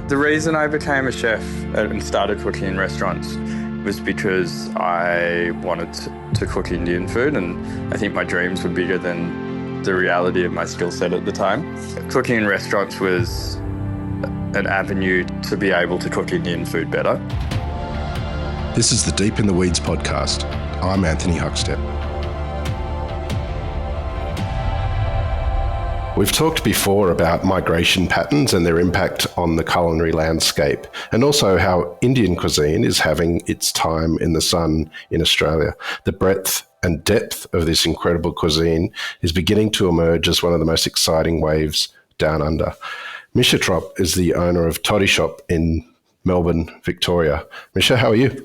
The reason I became a chef and started cooking in restaurants was because I wanted to cook Indian food, and I think my dreams were bigger than the reality of my skill set at the time. Cooking in restaurants was an avenue to be able to cook Indian food better. This is the Deep in the Weeds podcast. I'm Anthony Huckstep. We've talked before about migration patterns and their impact on the culinary landscape, and also how Indian cuisine is having its time in the sun in Australia. The breadth and depth of this incredible cuisine is beginning to emerge as one of the most exciting waves down under. Mischa Tropp is the owner of Toddy shop in Melbourne, Victoria. Mischa, how are you?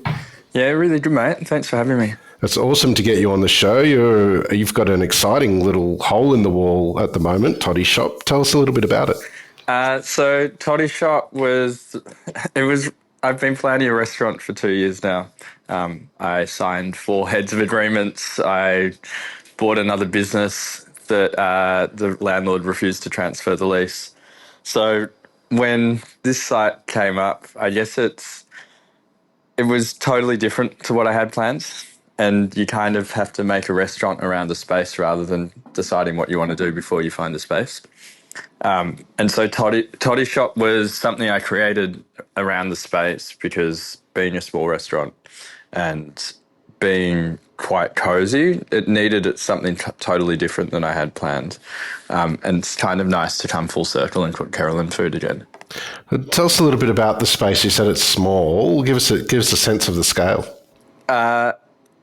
Yeah, really good, mate. Thanks for having me. It's awesome to get you on the show. You've got an exciting little hole in the wall at the moment, Toddy shop. Tell us a little bit about it. So Toddy shop I've been planning a restaurant for 2 years now. I signed 4 heads of agreements. I bought another business that the landlord refused to transfer the lease. So when this site came up, I guess it was totally different to what I had planned. And you kind of have to make a restaurant around the space rather than deciding what you want to do before you find the space. And so Toddy shop was something I created around the space because being a small restaurant and being quite cozy, it needed something totally different than I had planned. And it's kind of nice to come full circle and cook Carolyn food again. Tell us a little bit about the space. You said it's small. Give us a sense of the scale.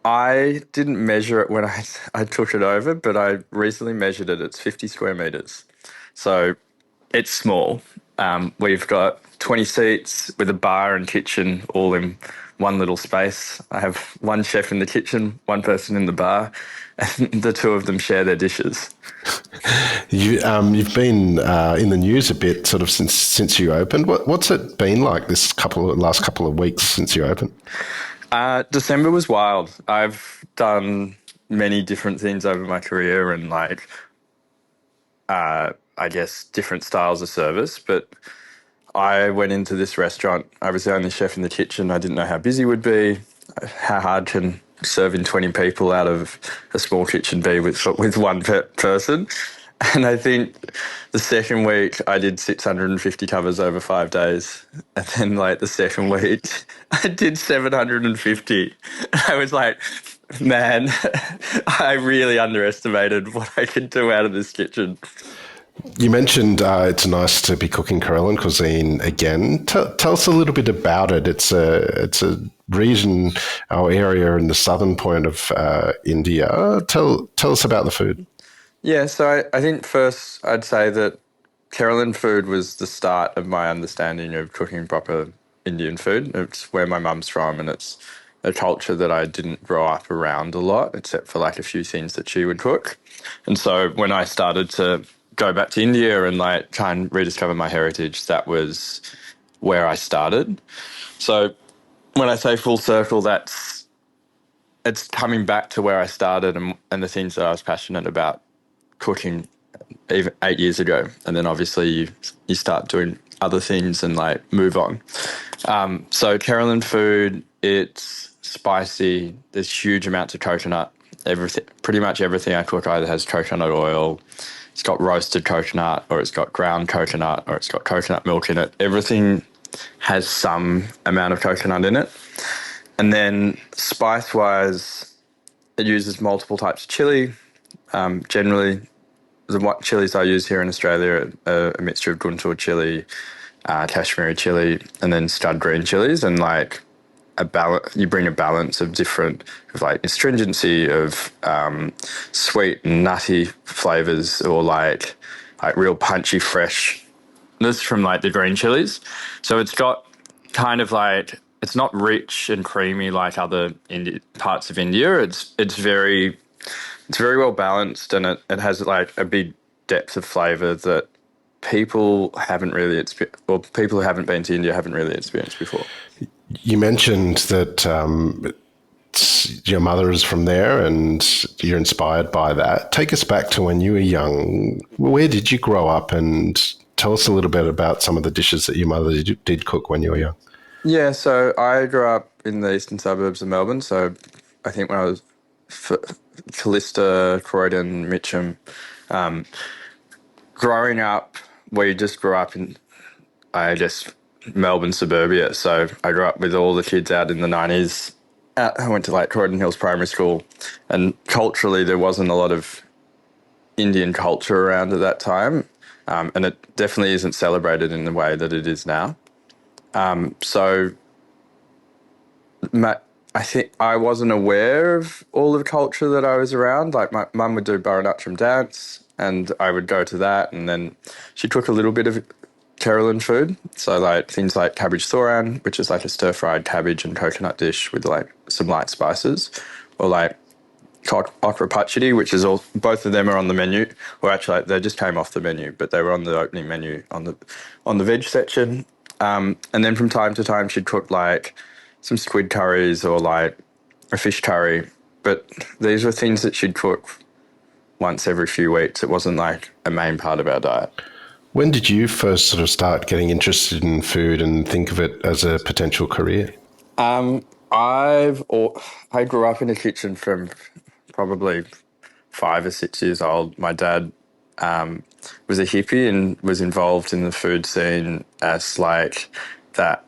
I didn't measure it when I took it over, but I recently measured it. It's 50 square metres. So it's small. We've got 20 seats with a bar and kitchen all in one little space. I have one chef in the kitchen, one person in the bar, and the two of them share their dishes. You've been in the news a bit sort of since you opened. What's it been like last couple of weeks since you opened? December was wild. I've done many different things over my career and I guess different styles of service, but I went into this restaurant. I was the only chef in the kitchen. I didn't know how busy it would be, how hard can serving 20 people out of a small kitchen be with one person. And I think the second week I did 650 covers over 5 days. And then the second week I did 750. I was like, man, I really underestimated what I could do out of this kitchen. You mentioned it's nice to be cooking Carolyn cuisine again. Tell us a little bit about it. It's a region or area in the southern point of India. Tell us about the food. Yeah, so I think first I'd say that Carolyn food was the start of my understanding of cooking proper Indian food. It's where my mum's from, and it's a culture that I didn't grow up around a lot, except for a few things that she would cook. And so when I started to go back to India and try and rediscover my heritage, that was where I started. So when I say full circle, it's coming back to where I started and the things that I was passionate about cooking even 8 years ago. And then obviously you start doing other things and move on. So Carolyn food, it's spicy. There's huge amounts of coconut. Pretty much everything I cook either has coconut oil, it's got roasted coconut, or it's got ground coconut, or it's got coconut milk in it. Everything has some amount of coconut in it. And then spice-wise, it uses multiple types of chili. Generally, the chilies I use here in Australia are a mixture of Guntur chili, Kashmiri chili, and then stud green chilies. And you bring a balance of different, astringency, of sweet and nutty flavors, or real punchy freshness from the green chilies. So it's got kind of it's not rich and creamy like other parts of India. It's very well balanced, and it has a big depth of flavor that people haven't really experienced, or people who haven't been to India haven't really experienced before. You mentioned that your mother is from there and you're inspired by that. Take us back to when you were young. Where did you grow up, and Tell us a little bit about some of the dishes that your mother did cook when you were young. Yeah, so I grew up in the eastern suburbs of Melbourne. So I think when I was Callista, Croydon, Mitcham, growing up, we just grew up in, I guess, Melbourne suburbia. So I grew up with all the kids out in the 90s. I went to like Croydon Hills Primary School, and culturally there wasn't a lot of Indian culture around at that time, and it definitely isn't celebrated in the way that it is now. So I think I wasn't aware of all the culture that I was around. Like my mum would do Baranatram dance, and I would go to that, and then she cooked a little bit of Kerala food. So like things like cabbage thoran, which is like a stir fried cabbage and coconut dish with like some light spices, or like okra pachadi, which is all, both of them are on the menu. Or actually, like, they just came off the menu, but they were on the opening menu on the veg section. And then from time to time, she'd cook like some squid curries or like a fish curry. But these were things that she'd cook once every few weeks. It wasn't like a main part of our diet. When did you first sort of start getting interested in food and think of it as a potential career? I grew up in a kitchen from probably 5 or 6 years old. My dad was a hippie and was involved in the food scene as like that,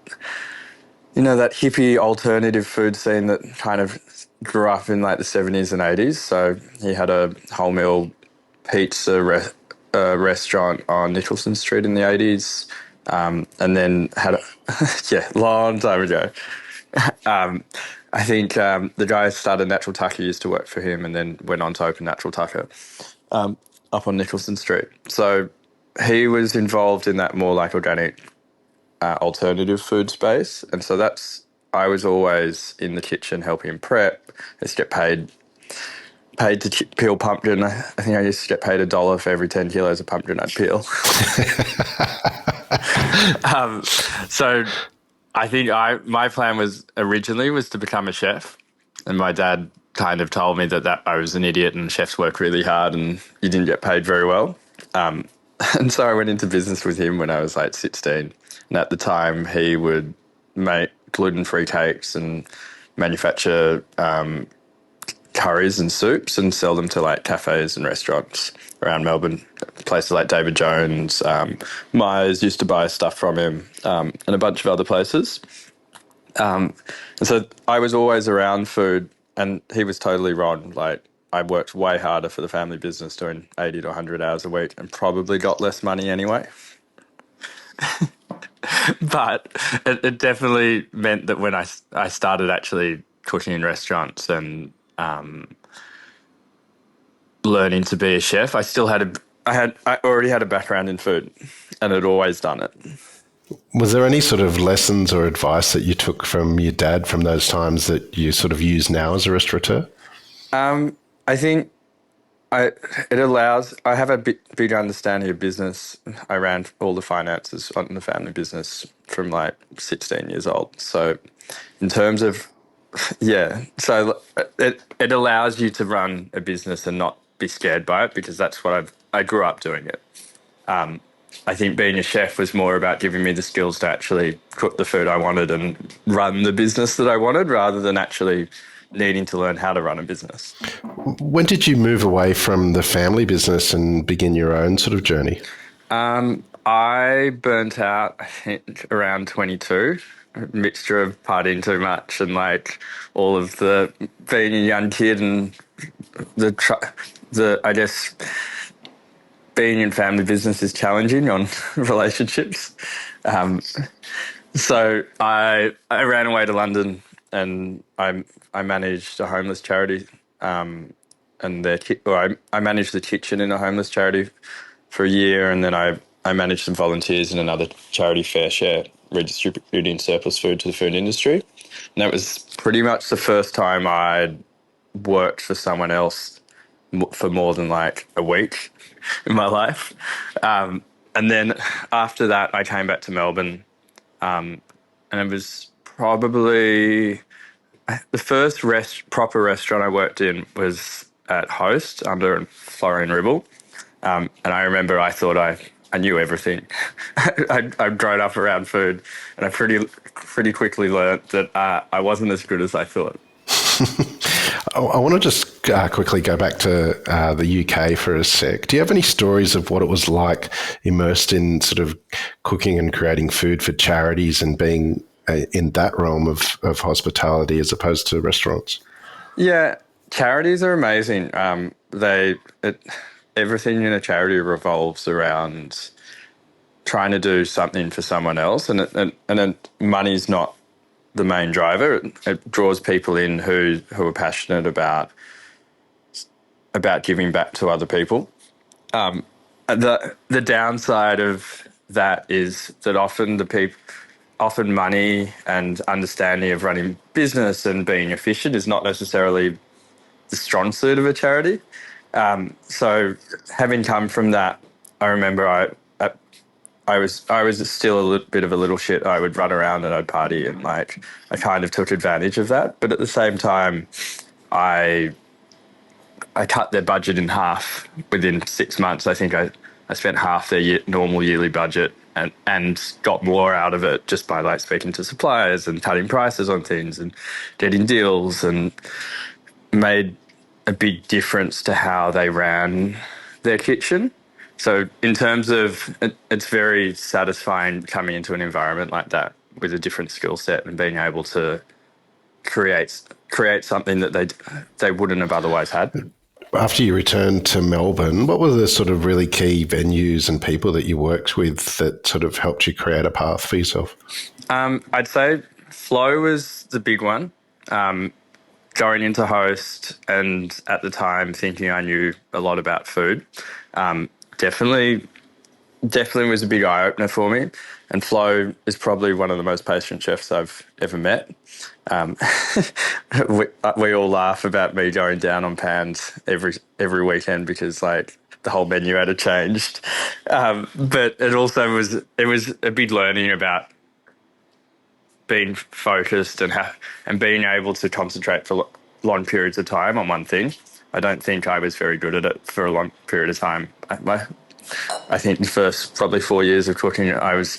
that hippie alternative food scene that kind of grew up in like the 70s and 80s. So he had a wholemeal restaurant on Nicholson Street in the 80s, and then had yeah, long time ago. I think the guy who started Natural Tucker used to work for him and then went on to open Natural Tucker up on Nicholson Street. So he was involved in that more like organic alternative food space. And so I was always in the kitchen helping him prep. I used to get paid to peel pumpkin. I think I used to get paid $1 for every 10 kilos of pumpkin I'd peel. So I think my plan was originally to become a chef, and my dad kind of told me that I was an idiot and chefs work really hard and you didn't get paid very well. And so I went into business with him when I was like 16. And at the time, he would make gluten-free cakes and manufacture curries and soups and sell them to like cafes and restaurants around Melbourne. Places like David Jones, Myers used to buy stuff from him, and a bunch of other places. And so I was always around food, and he was totally wrong. Like, I worked way harder for the family business doing 80 to 100 hours a week and probably got less money anyway. But it definitely meant that when I started actually cooking in restaurants and learning to be a chef, I already had a background in food and had always done it. Was there any sort of lessons or advice that you took from your dad from those times that you sort of use now as a restaurateur? I think I have a big understanding of business. I ran all the finances on the family business from like 16 years old. So in terms of, yeah, so it allows you to run a business and not be scared by it, because that's what I grew up doing it. I think being a chef was more about giving me the skills to actually cook the food I wanted and run the business that I wanted, rather than actually needing to learn how to run a business. When did you move away from the family business and begin your own sort of journey? I burnt out, I think, around 22. A mixture of partying too much and like all of the being a young kid and I guess being in family business is challenging on relationships. So I ran away to London, and I managed a homeless charity, and I managed the kitchen in a homeless charity for a year, and then I managed some volunteers in another charity, Fair Share, redistributing surplus food to the food industry. And that was pretty much the first time I'd worked for someone else for more than like a week in my life. And then after that, I came back to Melbourne, and it was probably the first proper restaurant I worked in was at Host under Florian Ribble. And I remember I thought I knew everything. I'd grown up around food, and I pretty quickly learnt that I wasn't as good as I thought. I want to just quickly go back to the UK for a sec. Do you have any stories of what it was like immersed in sort of cooking and creating food for charities and being in that realm of hospitality as opposed to restaurants? Yeah, charities are amazing. Everything in a charity revolves around trying to do something for someone else, and money's not the main driver. It draws people in who are passionate about giving back to other people. The downside of that is that often money and understanding of running business and being efficient is not necessarily the strong suit of a charity. So having come from that, I remember I was still a bit of a little shit. I would run around and I'd party, and like I kind of took advantage of that. But at the same time, I I cut their budget in half within 6 months. I think I spent half their normal yearly budget and got more out of it just by like speaking to suppliers and cutting prices on things and getting deals, and made a big difference to how they ran their kitchen. So in terms of it's very satisfying coming into an environment like that with a different skill set and being able to create something that they wouldn't have otherwise had. After you returned to Melbourne, what were the sort of really key venues and people that you worked with that sort of helped you create a path for yourself? I'd say flow was the big one. Going into host and at the time thinking I knew a lot about food, definitely definitely was a big eye opener for me. And Flo is probably one of the most patient chefs I've ever met. Um, we all laugh about me going down on pans every weekend because like the whole menu had changed. But it was a big learning about being focused and being able to concentrate for long periods of time on one thing. I don't think I was very good at it for a long period of time. I think the first probably 4 years of cooking, I was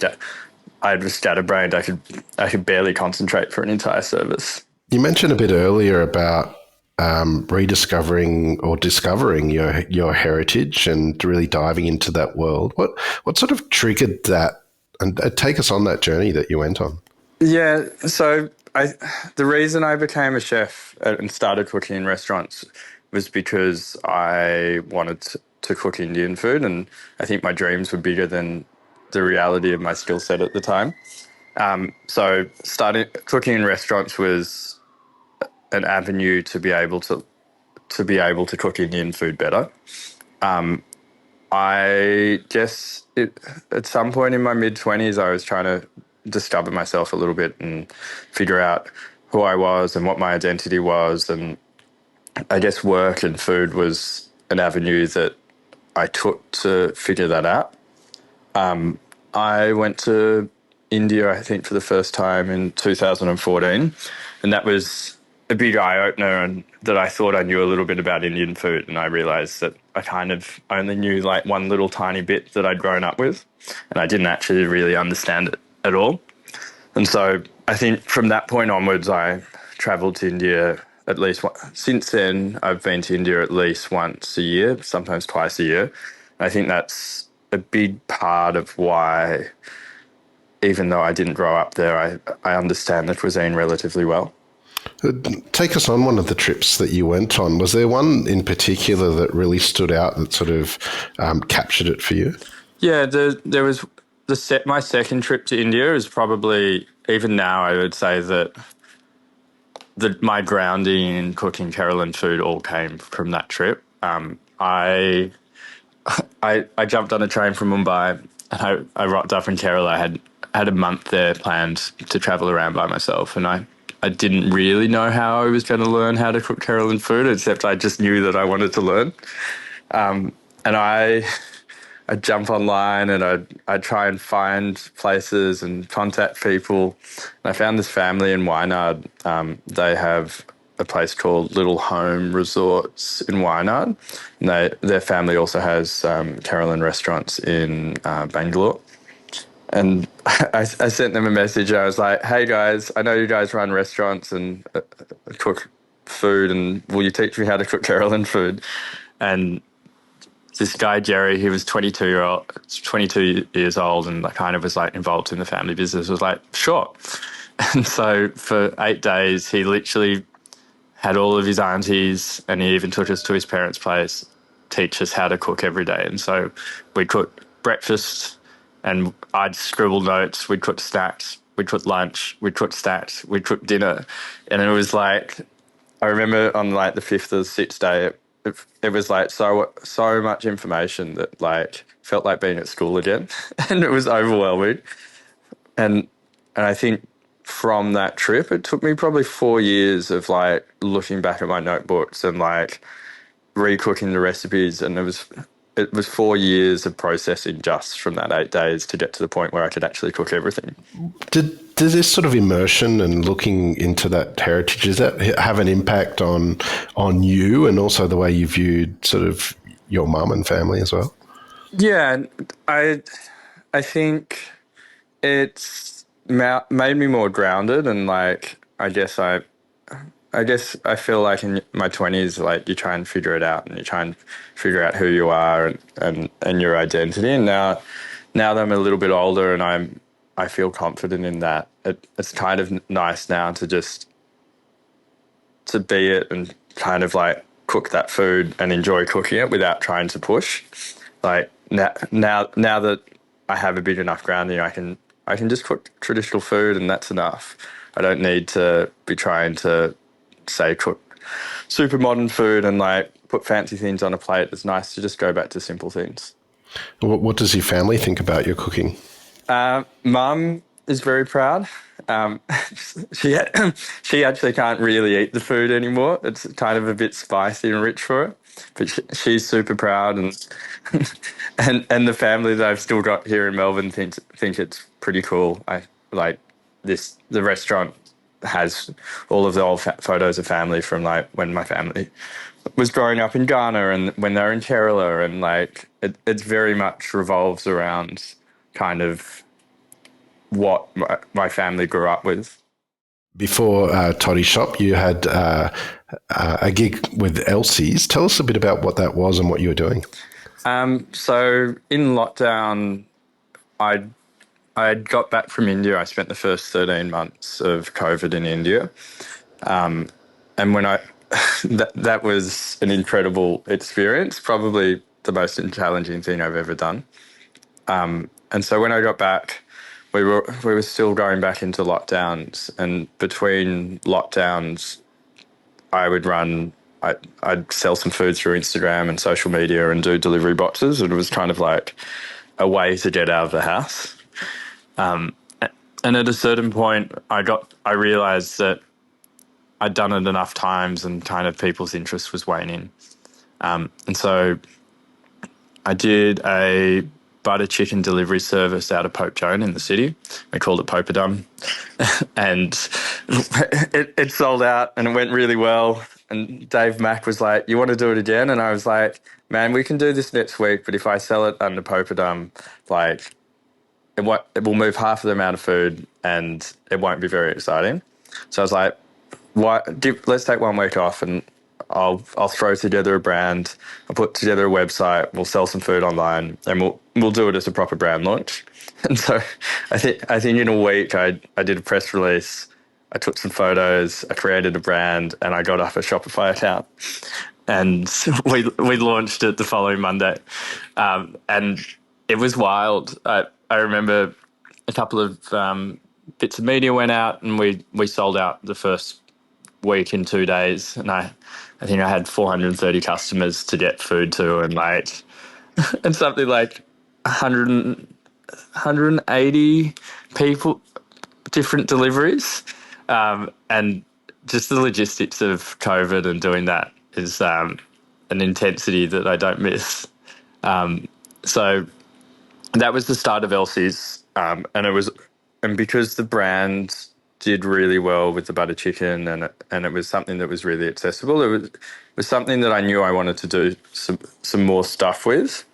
scatterbrained. I could barely concentrate for an entire service. You mentioned a bit earlier about rediscovering or discovering your heritage and really diving into that world. What sort of triggered that? And take us on that journey that you went on. Yeah, so the reason I became a chef and started cooking in restaurants was because I wanted to cook Indian food, and I think my dreams were bigger than the reality of my skill set at the time. So starting cooking in restaurants was an avenue to be able to cook Indian food better. I guess at some point in my mid-20s, I was trying to discover myself a little bit and figure out who I was and what my identity was. And I guess work and food was an avenue that I took to figure that out. I went to India, I think, for the first time in 2014, and that was a big eye opener. And that I thought I knew a little bit about Indian food, and I realised that I kind of only knew like one little tiny bit that I'd grown up with, and I didn't actually really understand it at all. And so I think from that point onwards, I travelled to India at least once. Since then, I've been to India at least once a year, sometimes twice a year. I think that's a big part of why, even though I didn't grow up there, I understand the cuisine relatively well. Take us on one of the trips that you went on. Was there one in particular that really stood out that sort of captured it for you? Yeah, there was my second trip to India is probably, even now I would say that my grounding in cooking Kerala food all came from that trip. I jumped on a train from Mumbai, and I rocked up in Kerala. I had a month there planned to travel around by myself, and I didn't really know how I was going to learn how to cook Kerala food, except I just knew that I wanted to learn. And I'd jump online and I'd try and find places and contact people. And I found this family in Wayanad. They have a place called Little Home Resorts in Wynard. And their family also has Carolyn restaurants in Bangalore. And I sent them a message. I was like, "Hey guys, I know you guys run restaurants and cook food, and will you teach me how to cook Carolyn food?" And this guy Jerry, he was 22 years old, and kind of was like involved in the family business. Was like, "Sure." And so for 8 days, he literally had all of his aunties, and he even took us to his parents' place, teach us how to cook every day. And so we'd cook breakfast, and I'd scribble notes. We'd cook snacks. We'd cook lunch. We'd cook snacks. We'd cook dinner. And it was like, I remember on like the fifth or sixth day, it was like so much information that like felt like being at school again, and it was overwhelming. And I think from that trip, it took me probably 4 years of like looking back at my notebooks and like recooking the recipes, and it was 4 years of processing just from that 8 days to get to the point where I could actually cook everything. Did this sort of immersion and looking into that heritage, does that have an impact on you and also the way you viewed sort of your mum and family as well? Yeah, I think it's made me more grounded, and like I guess I feel like in my 20s, like you try and figure it out, and you try and figure out who you are and your identity. And now that I'm a little bit older and I feel confident in that, it's kind of nice now to just to be it and kind of like cook that food and enjoy cooking it without trying to push. Like now that I have a big enough grounding, I can just cook traditional food, and that's enough. I don't need to be trying to say cook super modern food and like put fancy things on a plate. It's nice to just go back to simple things. What does your family think about your cooking? Mum is very proud. Um, she she actually can't really eat the food anymore. It's kind of a bit spicy and rich for her, but she's super proud, and and the family that I've still got here in Melbourne think it's pretty cool. I like this. The restaurant has all of the old photos of family from like when my family was growing up in Ghana and when they were in Kerala, and like it very much revolves around kind of what my family grew up with. Before Toddy Shop, you had a gig with Elsie's. Tell us a bit about what that was and what you were doing. So in lockdown, I I got back from India. I spent the first 13 months of COVID in India, and when I that was an incredible experience, probably the most challenging thing I've ever done. And so when I got back, we were still going back into lockdowns, and between lockdowns, I would run. I'd sell some food through Instagram and social media and do delivery boxes. And it was kind of like a way to get out of the house. And at a certain point, I realized that I'd done it enough times, and kind of people's interest was waning. And so I did a butter chicken delivery service out of Pope Joan in the city. We called it Popedom. And it sold out and it went really well. And Dave Mack was like, "You want to do it again?" And I was like, "Man, we can do this next week, but if I sell it under Popedom, like it will move half of the amount of food and it won't be very exciting." So I was like, let's take 1 week off, and I'll throw together a brand. I'll put together a website. We'll sell some food online, and we'll do it as a proper brand launch. And so I think in a week I did a press release. I took some photos. I created a brand, and I got up a Shopify account, and we launched it the following Monday, and it was wild. I remember a couple of bits of media went out, and we sold out the first week in 2 days, and I think I had 430 customers to get food to, and like and something like 180 people, different deliveries, and just the logistics of COVID and doing that is an intensity that I don't miss. So that was the start of Elsie's, and because the brand did really well with the butter chicken, and it was something that was really accessible. It was something that I knew I wanted to do some more stuff with,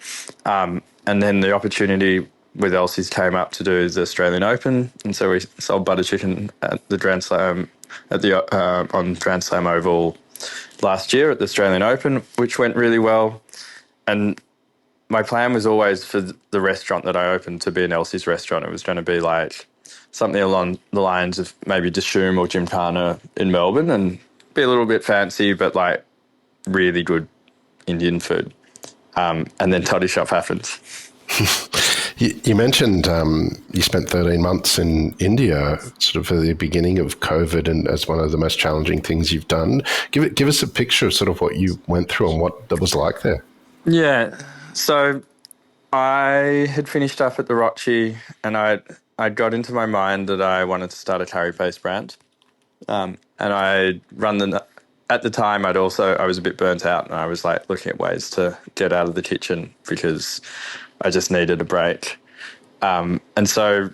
and then the opportunity with Elsie's came up to do the Australian Open, and so we sold butter chicken at the Grand Slam on Grand Slam Oval last year at the Australian Open, which went really well. And my plan was always for the restaurant that I opened to be an Elsie's restaurant. It was going to be like something along the lines of maybe Dishoom or Gymkhana in Melbourne, and be a little bit fancy, but like really good Indian food. And then Toddy Shop happened. You mentioned you spent 13 months in India, sort of at the beginning of COVID, and as one of the most challenging things you've done. Give us a picture of sort of what you went through and what that was like there. Yeah. So I had finished up at the Rochi, and I'd got into my mind that I wanted to start a curry paste brand. And I run at the time I was a bit burnt out, and I was like looking at ways to get out of the kitchen because I just needed a break. And so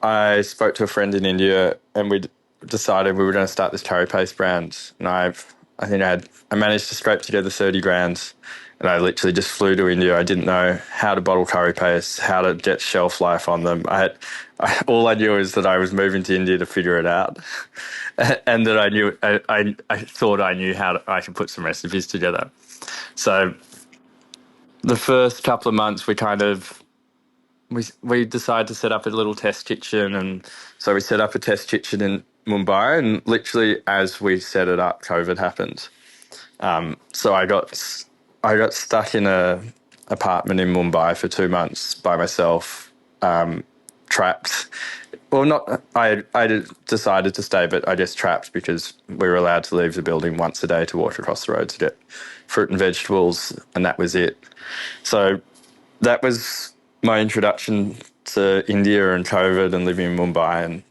I spoke to a friend in India, and we decided we were going to start this curry paste brand. And I managed to scrape together 30 grand, and I literally just flew to India. I didn't know how to bottle curry paste, how to get shelf life on them. All I knew is that I was moving to India to figure it out, and that I thought I knew I could put some recipes together. So the first couple of months we decided to set up a little test kitchen, and so we set up a test kitchen in Mumbai, and literally as we set it up, COVID happened. So I got stuck in a apartment in Mumbai for 2 months by myself, trapped. Well, not I decided to stay, but I guess trapped because we were allowed to leave the building once a day to walk across the road to get fruit and vegetables, and that was it. So that was my introduction to India and COVID and living in Mumbai, and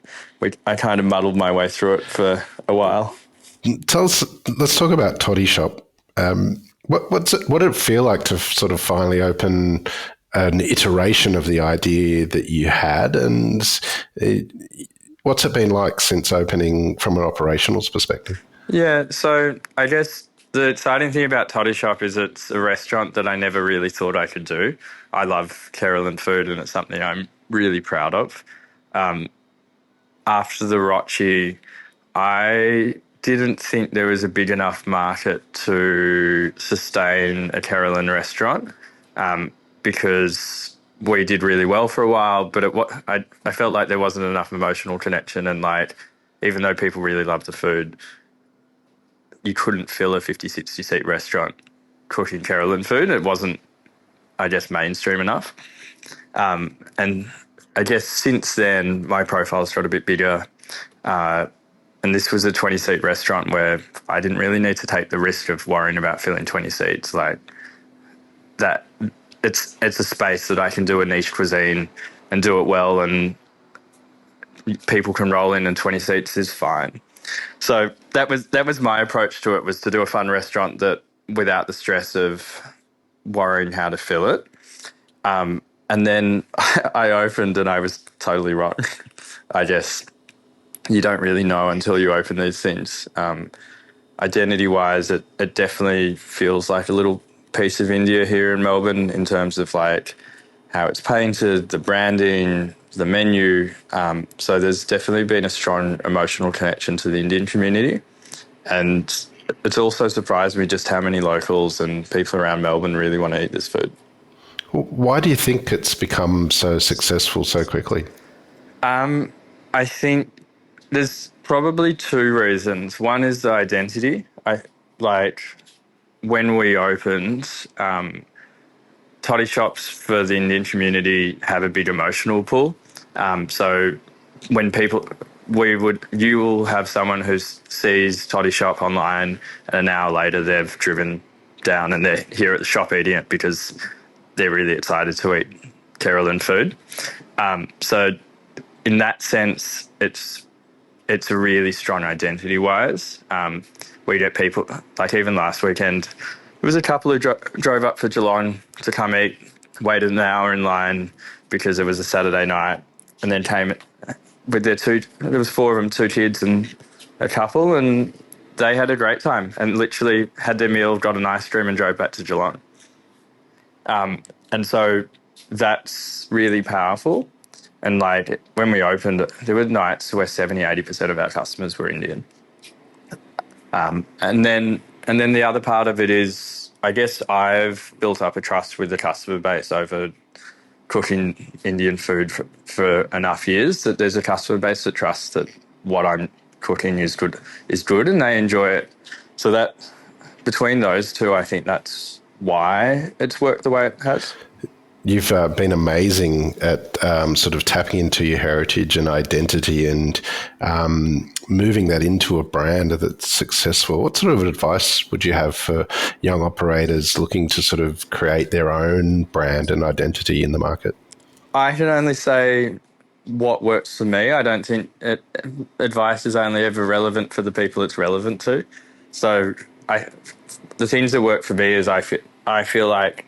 I kind of muddled my way through it for a while. Let's talk about Toddy Shop. What did it feel like to sort of finally open an iteration of the idea that you had, and what's it been like since opening from an operationals perspective? Yeah, so I guess the exciting thing about Toddy Shop is it's a restaurant that I never really thought I could do. I love Kerala food, and it's something I'm really proud of. After the Rochi, I didn't think there was a big enough market to sustain a Carolan restaurant, because we did really well for a while, but I felt like there wasn't enough emotional connection, and like even though people really loved the food, you couldn't fill a 50, 60 seat restaurant cooking Carolan food. It wasn't, I guess, mainstream enough. And I guess since then, my profile's got a bit bigger. And this was a 20 seat restaurant where I didn't really need to take the risk of worrying about filling 20 seats. Like that, it's a space that I can do a niche cuisine and do it well, and people can roll in, and 20 seats is fine. So that was my approach to it, was to do a fun restaurant that without the stress of worrying how to fill it. And then I opened, and I was totally wrong. I guess you don't really know until you open these things. Identity-wise, it definitely feels like a little piece of India here in Melbourne in terms of like how it's painted, the branding, the menu. So there's definitely been a strong emotional connection to the Indian community. And it's also surprised me just how many locals and people around Melbourne really want to eat this food. Why do you think it's become so successful so quickly? I think there's probably two reasons. One is the identity. When we opened, toddy shops for the Indian community have a big emotional pull. So when you will have someone who sees toddy shop online, and an hour later they've driven down and they're here at the shop eating it because they're really excited to eat Carolan food. So in that sense, it's a really strong identity-wise. We get people, like even last weekend, there was a couple who drove up for Geelong to come eat, waited an hour in line because it was a Saturday night, and then with there was 4 of them, 2 kids and a couple, and they had a great time and literally had their meal, got an ice cream and drove back to Geelong. And so that's really powerful. And like when we opened, there were nights where 70-80% of our customers were Indian. And then the other part of it is, I guess I've built up a trust with the customer base over cooking Indian food for enough years that there's a customer base that trusts that what I'm cooking is good and they enjoy it. So that between those two, I think that's why it's worked the way it has. You've been amazing at sort of tapping into your heritage and identity and moving that into a brand that's successful. What sort of advice would you have for young operators looking to sort of create their own brand and identity in the market? I can only say what works for me. I don't think advice is only ever relevant for the people it's relevant to. So the things that work for me is I feel like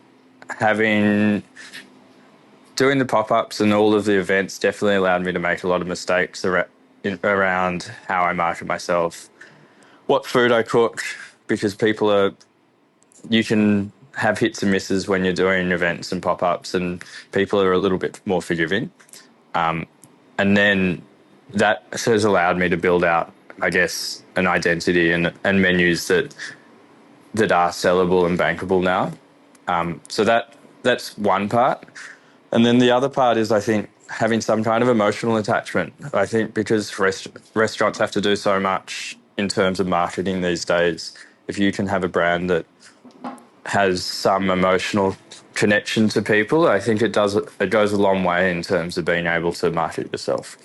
doing the pop-ups and all of the events definitely allowed me to make a lot of mistakes around how I market myself, what food I cook, because you can have hits and misses when you're doing events and pop-ups, and people are a little bit more forgiving. And then that has allowed me to build out, I guess, an identity and menus that are sellable and bankable now. So that's one part. And then the other part is, I think, having some kind of emotional attachment. I think because restaurants have to do so much in terms of marketing these days, if you can have a brand that has some emotional connection to people, I think it goes a long way in terms of being able to market yourself.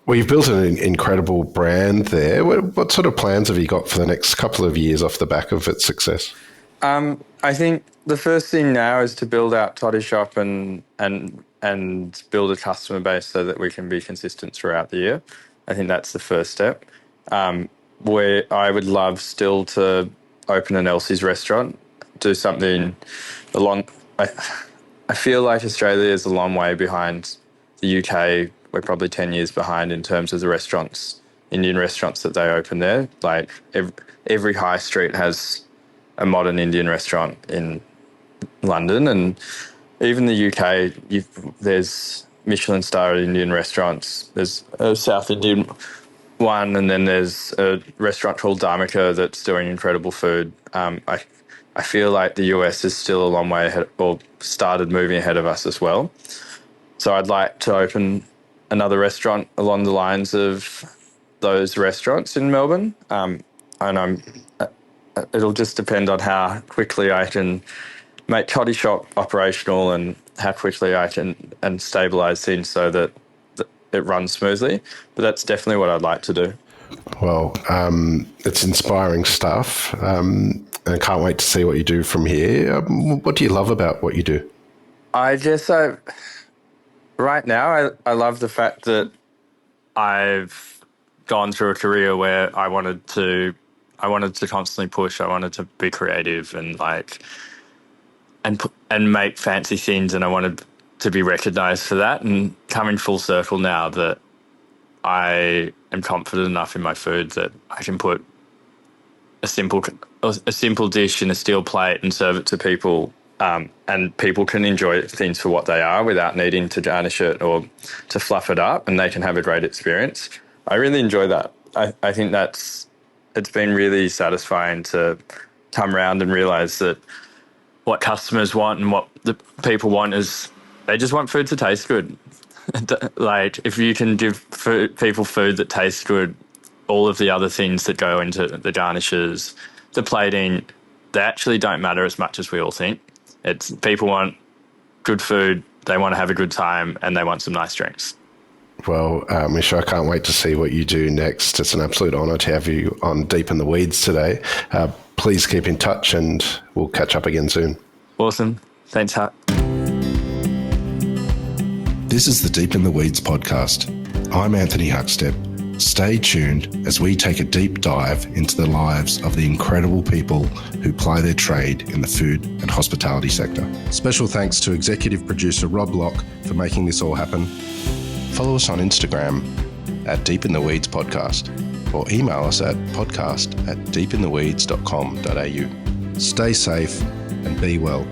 Well, you've built an incredible brand there. What sort of plans have you got for the next couple of years off the back of its success? I think the first thing now is to build out Toddy Shop and build a customer base so that we can be consistent throughout the year. I think that's the first step. Where I would love still to open an Elsie's restaurant, do something along. I feel like Australia is a long way behind the UK. We're probably 10 years behind in terms of the Indian restaurants that they open there. Like every high street has a modern Indian restaurant in London, and even the UK, there's Michelin-starred Indian restaurants. There's a South Indian one, and then there's a restaurant called Dharmika that's doing incredible food. I feel like the US is still a long way ahead, or started moving ahead of us as well. So I'd like to open another restaurant along the lines of those restaurants in Melbourne, and it'll just depend on how quickly I can make Toddy Shop operational and how quickly I can and stabilise things so that it runs smoothly. But that's definitely what I'd like to do. Well, it's inspiring stuff, and I can't wait to see what you do from here. What do you love about what you do? I guess right now I love the fact that I've gone through a career where I wanted to constantly push. I wanted to be creative and and make fancy things, and I wanted to be recognised for that. And coming full circle now that I am confident enough in my food that I can put a simple dish in a steel plate and serve it to people, and people can enjoy things for what they are without needing to garnish it or to fluff it up, and they can have a great experience. I really enjoy that. I think it's been really satisfying to come around and realise that what customers want and what the people want is they just want food to taste good. Like, if you can give people food that tastes good, all of the other things that go into the garnishes, the plating, they actually don't matter as much as we all think. It's people want good food, they want to have a good time, and they want some nice drinks. Well, Mischa, I can't wait to see what you do next. It's an absolute honour to have you on Deep in the Weeds today. Please keep in touch and we'll catch up again soon. Awesome. Thanks, Huck. This is the Deep in the Weeds podcast. I'm Anthony Huckstep. Stay tuned as we take a deep dive into the lives of the incredible people who ply their trade in the food and hospitality sector. Special thanks to executive producer Rob Locke for making this all happen. Follow us on Instagram at Deep in the Weeds Podcast, or email us at podcast@deepintheweeds.com.au. Stay safe and be well.